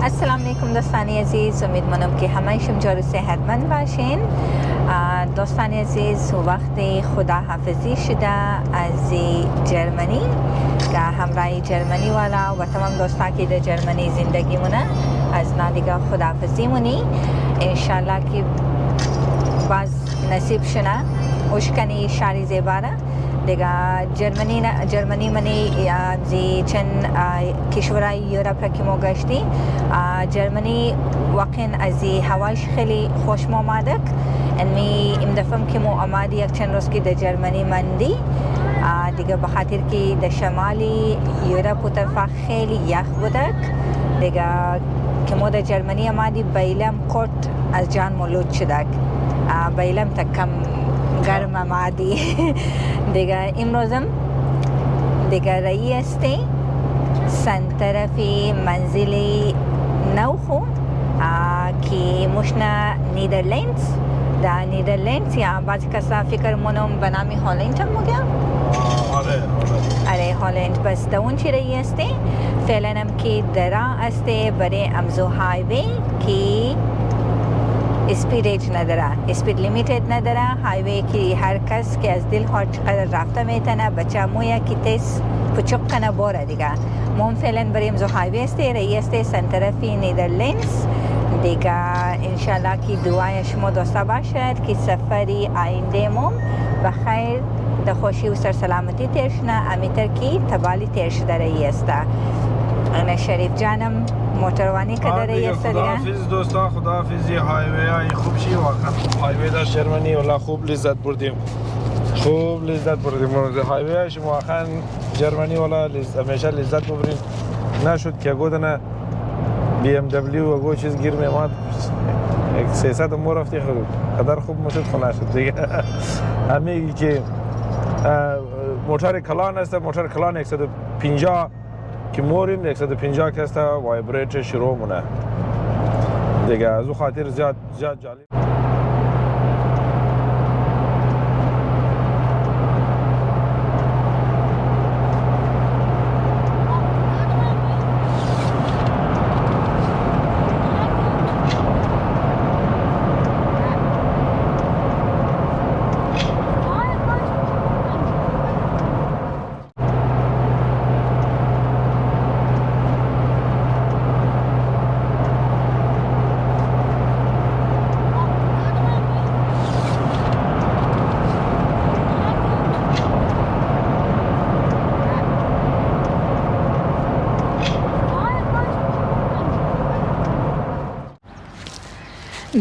السلام علیکم دوستان عزیز، امیدوارم که همه شما صحتمند باشین. دوستان عزیز، وقت خداحافظی شده از جرمنی که همراه جرمنی والا و تمام دوستان که در جرمنی زندگی مونه از نادیگه خداحافظی مونی. انشالله که باز نصیب شنه اشکنی شاری زیباره دیگه. جرمنی منی زی چند کشورهای یوروپ که ما گشتی، جرمنی واقعا از هوایش خیلی خوش آمدک. این دفعه که ما آمدی یک چند روز که در جرمنی ماندی دیگه، به خاطر که در شمالی یوروپ و طرف خیلی یخ بودک دیگه، که ما در جرمنی آمدی بیلم کورت از جان مولود شدک، بیلم تکم گرم آمدی دیگه. امروزم دیگه رایی استی سن طرفی منزلی نوخو که مشنا نیدرلندز. در نیدرلندز یا بعضی کسا فکر منم به نامی هالند هم میگم. آره هالند. بس در اون چی رایی استی فعلا هم که درا استی برای امزو هایوی که اسپید ایج نداره، اسپید لیمیتد نداره، هایوی که هر کس که از دل هر چقدر رفته میتونه بچه مویا که تیس پچک کنه باره دیگه. مون فعلا بریم زو هایوی استی رئی استی سن طرفی نیدرلندز دیگه. انشالله که دعای شما داشته باشد که سفری آینده مون بخیر در خوشی و سرسلامتی تیر شنه، امیتر که تبالی تیر شده رئی استه. انا شریف جانم موتروانی که داره یه سریعه. خداحافظ دوستا، خداحافظی. هایوی های خوب شی واقعا. هایوی در جرمنی والا خوب لذت بردیم، خوب لذت بردیم. هایوی هایش واقعا جرمنی والا همیشه لذت ببریم. نشد که گودن بی ام دبلیو و گو چیز گیر میماد 300 مو رفتی قدر خوب مشد خونه شد دیگه. همیگی که موتور کلان است، موتور کلان 150 که موریم 150 که است وایبریت شروع مونه دیگه. از او خاطر زیاد جالب.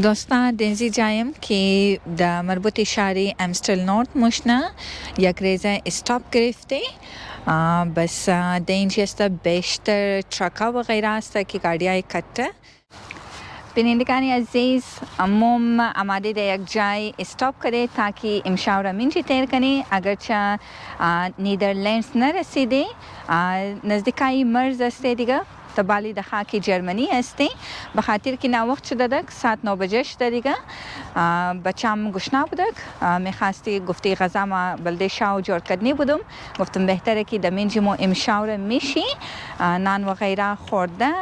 دوستا دنزی جایم که در مربوط شهر امستل نورد مشنا یک ریزه استاپ گرفته. بس در اینجا است بیشتر ترکا و غیره است که گاڑی های کته. بینندگان عزیز، اموم آماده در یک جای استاپ کرده تاکه امشب را منچی تیر کنی. اگرچه نیدرلندز نرسیده، نزدیکای مرز است دیگه، تبالی در خاک جرمنی هستی. به خاطر که وقت شده دک ساعت 9 بجه شده دیگه. بچم گشنه بودک، میخواستی گفتی غذا ما بلده شاو جور کردنی بودم. گفتم بهتره که دمینجی ما امشاو را میشی نان و غیره خورده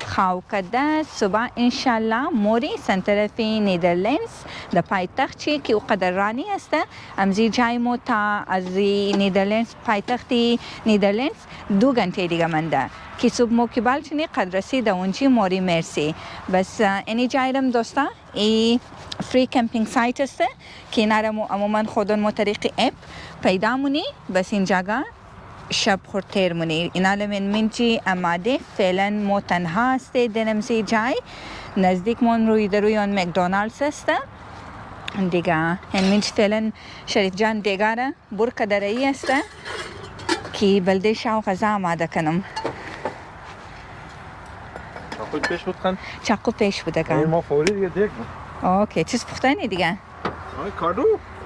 خاو کده. صبح انشالله موری سن طرفی نیدرلندز در پایتخت چی که او قدر رانی است. امزی جای ما تا از نیدرلندز پایتختی نیدرلندز 2 گنته دیگه منده که صبح موکبال چنی قدر رسید اونجی موری مرسی. بس اینی جایرم دوستا ای فری کمپینگ سایت است که نرمو عموما خودن مو طریق اپ پیدا مونی. بس این جاگه شب خورتیر مونی. اینا من چی آماده فعلا مو تنها است دنمزی جای نزدیک من روی آن مکدونالدز است دیگه. من فعلا شریف جان دیگاره برک درایی است که بلده شاو غذا آماده کنم. چاقو پیش بود کن؟ چاقو پیش بوده کن. ما فوری دیگه دیگه. اوکی، چیز پختنی دیگه؟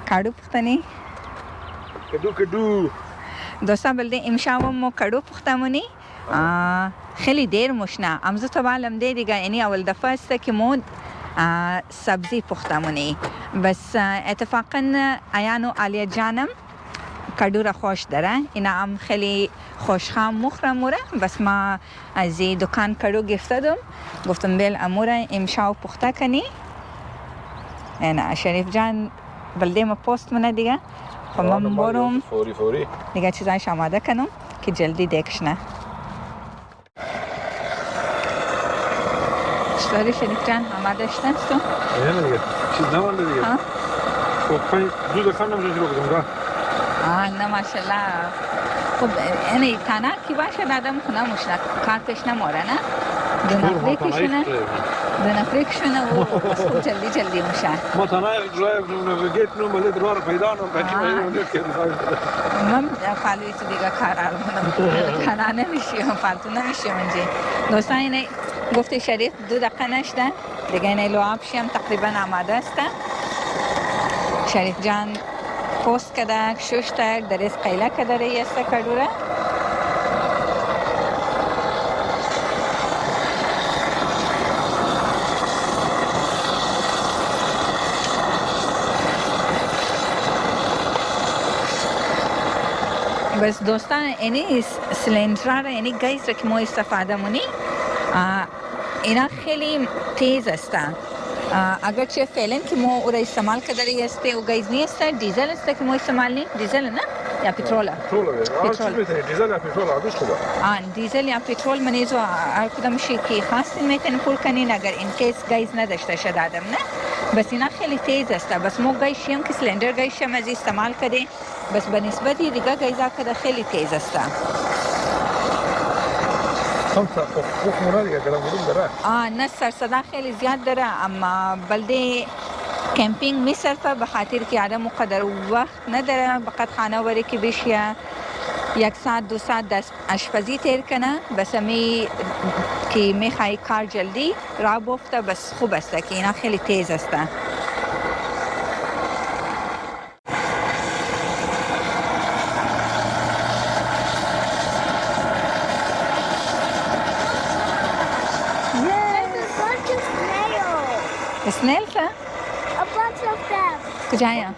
کادو پختنی؟ کدو دوستا بلده امشب ما کادو پختمونی. خیلی دیر مشنه امزو تو بالم دیگه. اینی اول دفعه است که ما سبزی پختمونی. بس اتفاقا ایانو علی جانم کدو را خوش داره. اینا هم خیلی خوشخوام مخرموره. بس ما از این دکان کدو گرفتم، گفتم بیل اموره امشب پخته کنی. نه شریف جان بلده ما پست منه دیگه. خب من برم فوری دیگه چیزایش آماده کنم که جلدی دکشنه. چطوری شریف جان آماده شدن تو؟ نه دیگه چیز نمانده دیگه. خب دو دقیقه نمیشه شروع کنم. نه ماشاءالله. خب یعنی تنها کی باشه آدم خونه مشنه کار پیش نموره نه؟ دو نفری کشونه و بس خوب جلدی میشه. ما تنها نویگیت نو ملید راه رو پیدا نم بچه ملید که من فالوی تو دیگه کار آرمونم تنها نمیشیم، فالتو نمیشیم انجی. دوستان اینه گفته شریف 2 دقیقه نشده دیگه اینه لعاب شیم تقریبا آماده است. شریف جان پوست کده ششتک در از قیله که داره یست کدوره. بس دوستان اینی سلندرها را اینی گیز را که ما استفاده مونی اینا خیلی تیز هستن. اگرچه فعلا که ما او را استعمال کردیم است و گیز نیست، دیزل است که ما استعمال نیم. دیزل نه یا پترول؟ پترول. دیزل یا پترول آدش خوبه. دیزل یا پترول منیزو هر کدامشی که خواستین میتونین پول کنین اگر این کیس گیز نداشته شد آدم نه. بس اینا خیلی تیز است. بس ما گیز شیم که سلندر گیز شیم از استعمال کردیم. بس به نسبتی دیگه گیزا کده خیلی تیز است. خمسه خوب مونه دیگه گرم بودم داره. نه سرصدا خیلی زیاد داره، اما بلده کمپینگ میسرته به خاطر که آدم قدر وقت نداره بقید خانه وری که بشه 1 ساعت 2 ساعت دست آشپزی تیر کنه. بس می که میخوای کار جلدی را بفته بس خوب است که اینا خیلی تیز است. snails? A bunch of them. کجایم؟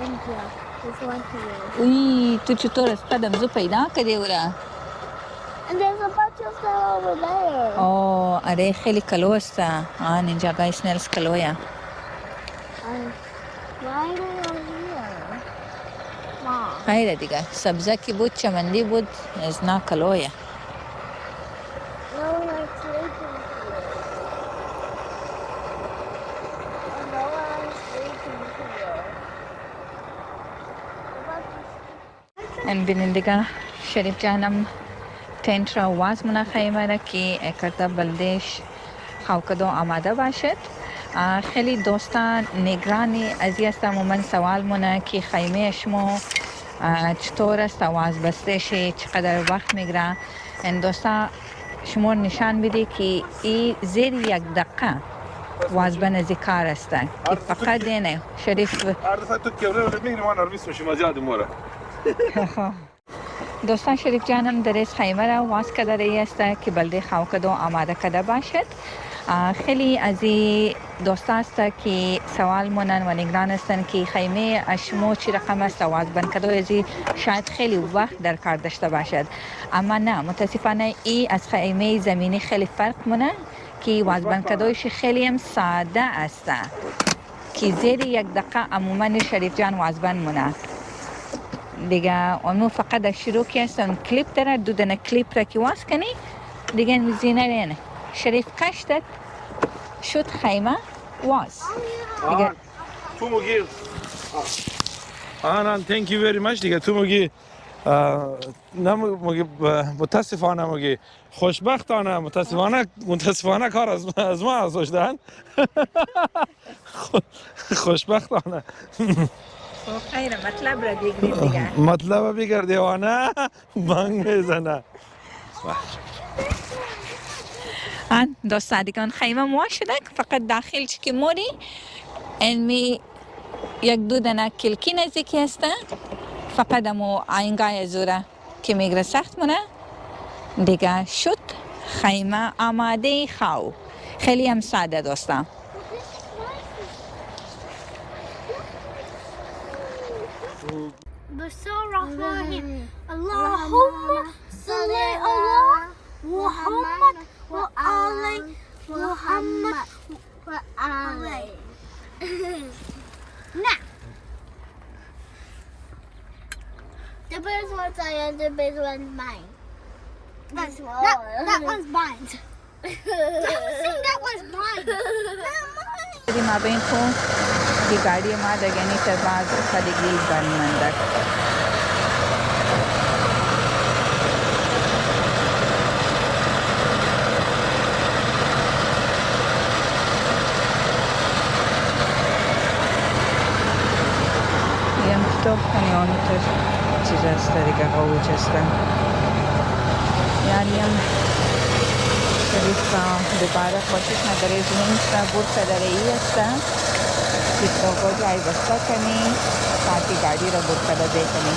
India. There's one here. اوی تو چطور از قدم زو پیدا کردی او را؟ And there's a bunch of them over there. اره خیلی کلو است. اینجا گای سنیلز کلویا. Why are they over here? Mom. خیره دیگه سبزه کی بود چمندی بود از نا کلویا. No one likes sleeping here. And no one likes sleeping here. این بینید دیگه شریف جانم تنت را واز منا خیمه را که اکرده بلدش خوکدو آماده باشد. خیلی دوستان نگرانی ازی هستم و من سوال مونه که خیمه شما چطور است واز بسته شه چقدر وقت میگیره. این دوستا شما نشان بده که ای زیر 1 دقیقه واز به نزدیکار است که فقط اینه شریف عرض تو که ولی میگم من نرمیس میشم زیاد موره. دوستان شریف جانم در از خیمه را واز کده است که بلده خوکدو آماده کده باشد. خیلی از این دوستا است که سوال مونن و نگران هستن که خیمه اشمو چی رقم است واز بند کدو ازی شاید خیلی وقت در کار داشته باشد، اما نه متاسفانه ای از خیمه زمینی خیلی فرق مونه که واز بند کدویش خیلی هم ساده است که زیر 1 دقیقه عموما شریف جان واز بند مونه دیگه. اونو فقط در شروع که هستن کلیپ داره 2 دانه کلیپ را که واز کنی دیگه میزینه رینه شریف کشتت شد خیمه واز دیگه. تو میگی آنان thank you very much دیگه. تو میگی نمیگی متاسفانه میگی خوشبختانه متاسفانه کار از ما ازشدن. خوشبختانه خیره مطلب را بگیرید دیگه. مطلب بگیر دیوانه بانگ میزنه. دوستان خیمه موا شده فقط داخل چی که موری اینمی 1-2 دانه کلکی نزدیکی هسته فقط امو آینگای زوره که میگره سخت مونه دیگه شد خیمه آماده خواو. خیلی هم ساده دوستان. بسم الله الرحمن اللهم صل على محمد وآل محمد وآل Now, the first one's I the big one's mine. That one's mine. That was mine. دی ما بین خو دی گاڑی ما دگنی تر بعد خلیگی گانی مندک یم تو کنی آنو تر چیز است دیگه قوچ است یاریم شریف دوباره کوشش نداره زمین بود داره ای است که تو جای بسته کنی تاکه گاڑی را بود داده کنی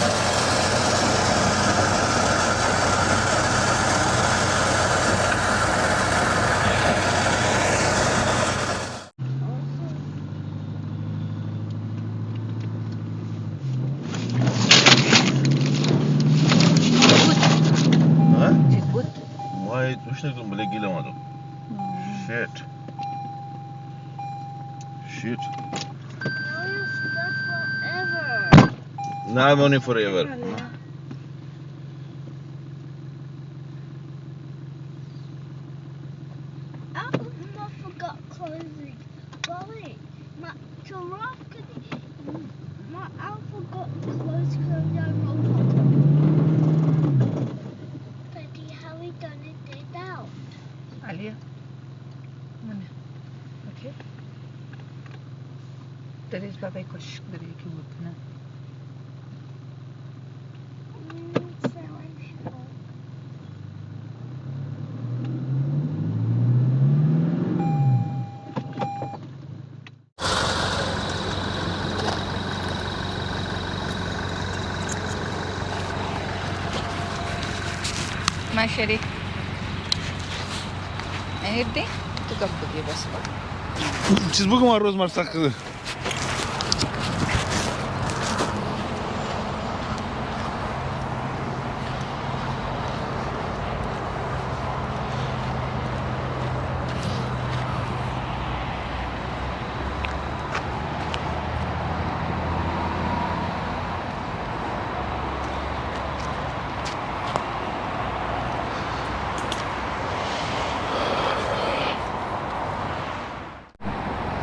نشنیدم ولی گیلم آدم shit now I'm only forever I forgot closing. Golly, my giraffe my I forgot to close because I robot. Daddy, how we done it now? Alia, mana? Okay. There is babai kuch bade ki utna. Mashari. Nerede? Tu kapı diye bas bak. چیز بگم هر روز مرسخ کده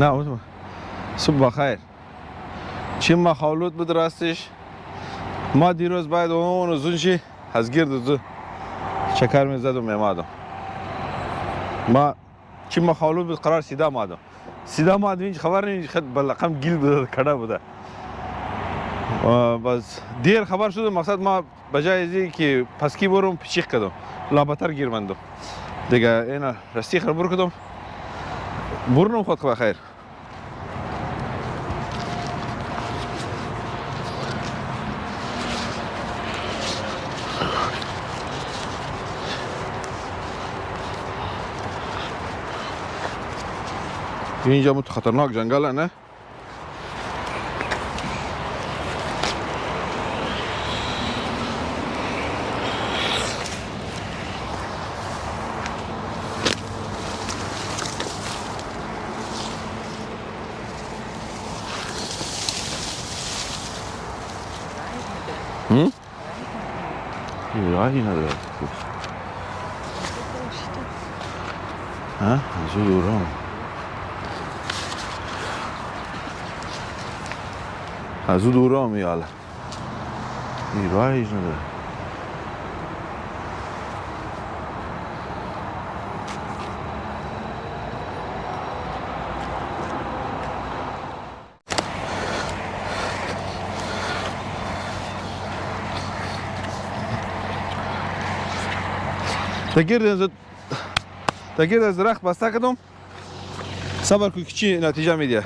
نه اوتما صبح بخیر چی مخالوط بود راستش ما دیروز باید اون زونشی از گرد زو چکر میزدم میمادم ما چی مخالوط بود قرار سیدا مادم اینج خبر نیست خد بلقم گیل بوده کڑا بوده بس دیر خبر شده مقصد ما بجای ازی که پسکی برم پیچیق کدم لابتر گیر مندم دیگه اینا راستی خبر کدم برنم خود بخیر اینجا مت خطرناک جنگل نه راهی نداره ها زود دورم از او دوره هم یاله این راهیش نداره تگیر از درخت بسته کدم صبر که چی نتیجه میده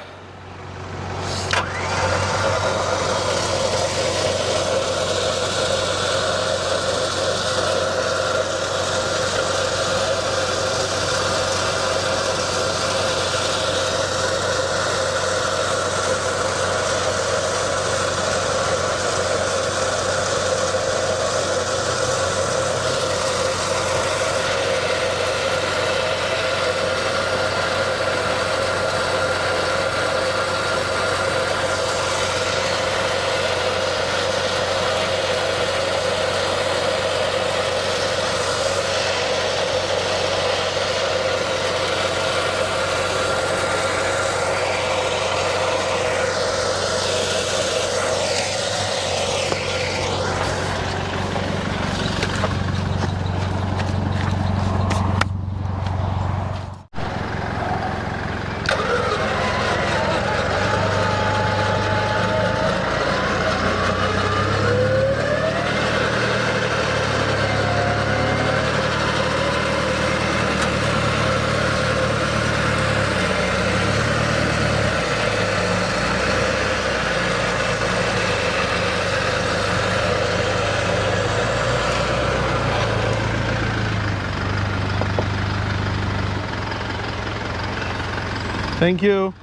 Thank you.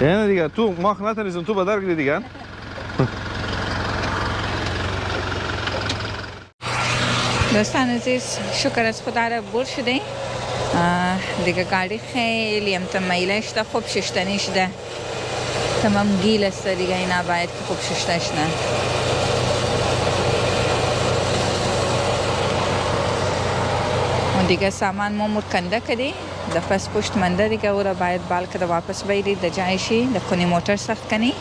یعنی دیگه تو ماخ نتونستم تو بدر کردی دیگه. دوستان عزیز شکر از خدا را بور شده دیگه گاڑی خیلی هم تمیله شده خوب ششتنی شده تمام گیل است دیگه اینا باید که خوب ششته شده و دیگه سامان مو کنده کدی د پس پشت منده دیگه او را باید بال کده واپس بیری د جایشی د کنی موتر سخت کنی